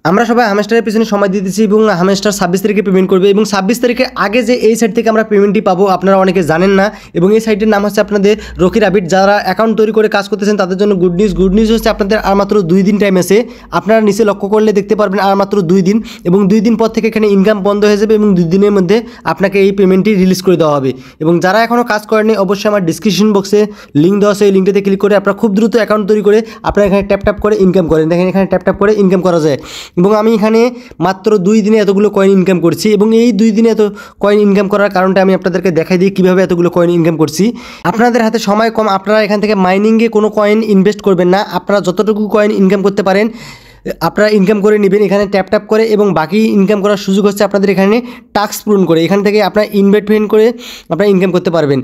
আমরা সবাই হামেস্টারের পিছনে সময় দিতেছি এবং হামেস্টার 26 তারিখে পেমেন্ট করবে এবং 26 তারিখের আগে যে এই সাইট থেকে আমরা পেমেন্টটি পাবো আপনারা অনেকে জানেন না। এবং এই সাইটের নাম হচ্ছে আপনাদের রকি রাবিট। যারা অ্যাকাউন্ট তৈরি করে কাজ করতেছেন তাদের জন্য গুড নিউজ হচ্ছে আপনাদের আর মাত্র 2 দিন টাইম আছে। আপনারা নিচে লক্ষ্য করলে দেখতে পারবেন আর মাত্র 2 দিন, এবং 2 দিন পর থেকে এখানে ইনকাম বন্ধ হয়ে যাবে এবং 2 দিনের মধ্যে আপনাকে এই পেমেন্টটি রিলিজ করে দেওয়া হবে। এবং যারা এখনও কাজ করেনি অবশ্যই আমার ডিসক্রিপশন বক্সে লিঙ্ক দেওয়া আছে, এই লিঙ্কটাতে ক্লিক করে আপনারা খুব দ্রুত অ্যাকাউন্ট তৈরি করে আপনারা এখানে ট্যাপ করে ইনকাম করেন। দেখেন এখানে ট্যাপ করে ইনকাম করা যায়। এবং আমি এখানে মাত্র 2 দিনে এতগুলো কয়েন ইনকাম করছি এবং এই 2 দিনে এত কয়েন ইনকাম করার কারণটা আমি আপনাদেরকে দেখাই দিই কীভাবে এতগুলো কয়েন ইনকাম করছি। আপনাদের হাতে সময় কম, আপনারা এখান থেকে মাইনিংয়ে কোনো কয়েন ইনভেস্ট করবেন না। আপনারা যতটুকু কয়েন ইনকাম করতে পারেন আপনারা ইনকাম করে নেবেন এখানে ট্যাপ করে, এবং বাকি ইনকাম করার সুযোগ হচ্ছে আপনাদের এখানে টাস্ক পূরণ করে। এখান থেকে আপনারা ইনভেস্টমেন্ট করে আপনারা ইনকাম করতে পারবেন।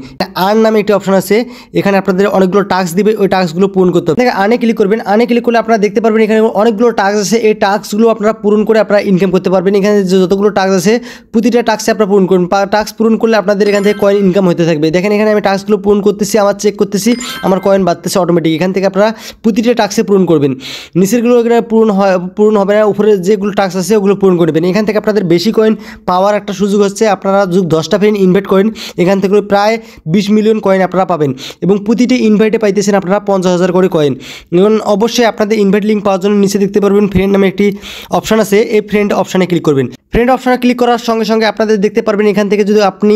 আর্ন নামে একটি অপশন আছে, এখানে আপনাদের অনেকগুলো টাস্ক দিবে, ওই টাস্কগুলো পূরণ করতে হবে। আর্নে ক্লিক করবেন, আর্নে ক্লিক করলে আপনারা দেখতে পারবেন এখানে অনেকগুলো টাস্ক আছে। এই টাস্কগুলো আপনারা পূরণ করে আপনারা ইনকাম করতে পারবেন। এখানে যতগুলো টাস্ক আছে প্রতিটা টাস্কে আপনারা পূরণ করবেন। টাস্ক পূরণ করলে আপনাদের এখান থেকে কয়েন ইনকাম হতে থাকবে। দেখেন এখানে আমি টাস্কগুলো পূরণ করতেছি, আমার চেক করতেছি, আমার কয়েন বাড়তেছে অটোমেটিক। এখান থেকে আপনারা প্রতিটা টাস্কে পূরণ করবেন। নিচেরগুলো এখানে পূরণ হবে না, উপরে যেগুলো টাস্ক আছে ওগুলো পূরণ করবেন। এখান থেকে আপনাদের বেশি কয়েন পাওয়ার একটা সুযোগ হচ্ছে, আপনারা যদি 10টা ফ্রেন্ড ইনভাইট করেন এখান থেকে প্রায় 20 মিলিয়ন কয়েন আপনারা পাবেন এবং প্রতিটি ইনভাইটে পাইতেছেন আপনারা 50,000 করে কয়েন। এবং অবশ্যই আপনাদের ইনভাইট লিঙ্ক পাওয়ার জন্য নিচে দেখতে পারবেন ফ্রেন্ড নামে একটি অপশন আছে, এই ফ্রেন্ড অপশানে ক্লিক করবেন। ফ্রেন্ড অপশানে ক্লিক করার সঙ্গে সঙ্গে আপনাদের দেখতে পারবেন এখান থেকে যদি আপনি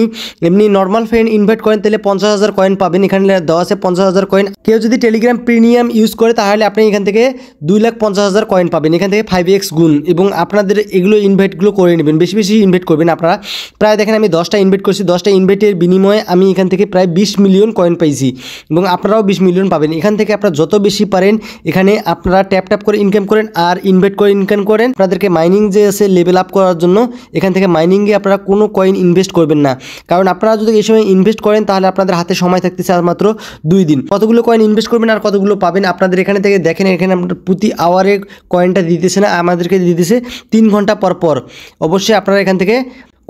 এমনি নর্মাল ফ্রেন্ড ইনভাইট করেন তাহলে 50,000 কয়েন পাবেন। এখানে দেওয়া আছে 50,000 কয়েন। কেউ যদি টেলিগ্রাম প্রিমিয়াম ইউজ করে তাহলে আপনি এখান থেকে 2,50,000 কয়েন পাবেন। এখান থেকে 5x গুণ, এবং আপনাদের এগুলো ইনভাইটগুলো করে নেবেন, বেশি বেশি ইনভাইট করবেন আপনারা। প্রায় দেখেন আমি 10টা ইনভাইট করছি, 10টা ইনভাইটের বিনিময়ে আমি এখান থেকে প্রায় 20 মিলিয়ন কয়েন পাইছি, এবং আপনারাও 20 মিলিয়ন পাবেন। এখান থেকে আপনারা যত বেশি পারেন এখানে আপনারা ট্যাপ করে ইনকাম করেন আর ইনভাইট করে ইনকাম করেন। আপনাদেরকে মাইনিং যে আছে লেভেল আপ করার জন্য এখান থেকে মাইনিংয়ে আপনারা কোনো কয়েন ইনভেস্ট করবেন না, কারণ আপনারা যদি এই সময় ইনভেস্ট করেন তাহলে আপনাদের হাতে সময় থাকতেছে আর মাত্র 2 দিন। কতগুলো কয়েন ইনভেস্ট করবেন আর কতগুলো পাবেন আপনাদের এখানে থেকে দেখেন। এখানে আপনার প্রতি আওয়ারে কয়েনটা দিতেছে না, আমাদেরকে দিতেছে 3 ঘন্টা পর। অবশ্যই আপনারা এখান থেকে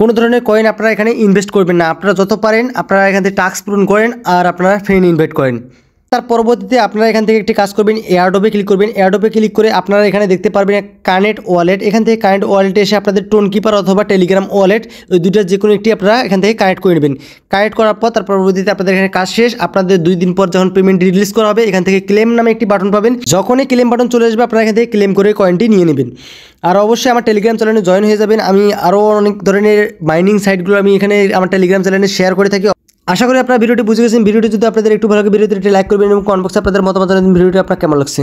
কোনো ধরনের কয়েন আপনারা এখানে ইনভেস্ট করবেন না। আপনারা যত পারেন আপনারা এখান থেকে টাস্ক পূরণ করেন আর আপনারা ফ্রেন্ড ইনভাইট করেন। তার পরবর্তীতে আপনারা এখান থেকে একটি কাজ করবেন, এয়ারড্রপে ক্লিক করবেন। এয়ারড্রপে ক্লিক করে আপনারা এখানে দেখতে পারবেন কানেক্ট ওয়ালেট। এখান থেকে কানেক্ট ওয়ালেটে এসে আপনাদের টোন কিপার অথবা টেলিগ্রাম ওয়ালেট, ওই দুইটার যে কোনো একটি আপনারা এখান থেকে কানেক্ট করে নেবেন। কানেক্ট করার পর তার পরবর্তীতে আপনাদের এখানে কাজ শেষ। আপনাদের 2 দিন পর যখন পেমেন্ট রিলিজ করা হবে এখান থেকে ক্লেম নামে একটি বাটন পাবেন। যখনই ক্লেম বাটন চলে আসবে আপনারা এখান থেকে ক্লেম করে কয়েনটি নিয়ে নেবেন। আর অবশ্যই আমার টেলিগ্রাম চ্যানেলে জয়েন হয়ে যাবেন। আমি আরও অনেক ধরনের মাইনিং সাইটগুলো আমি এখানে আমার টেলিগ্রাম চ্যানেলে শেয়ার করে থাকি। আশা করি আপনারা ভিডিওটি বুঝে গেছেন। ভিডিওটি যদি আপনাদের একটু ভালো লাগে ভিডিওতে লাইক করবেন এবং কমেন্ট বক্সে আপনাদের মতামত জানাবেন ভিডিওটি আপনার কেমন লাগছে।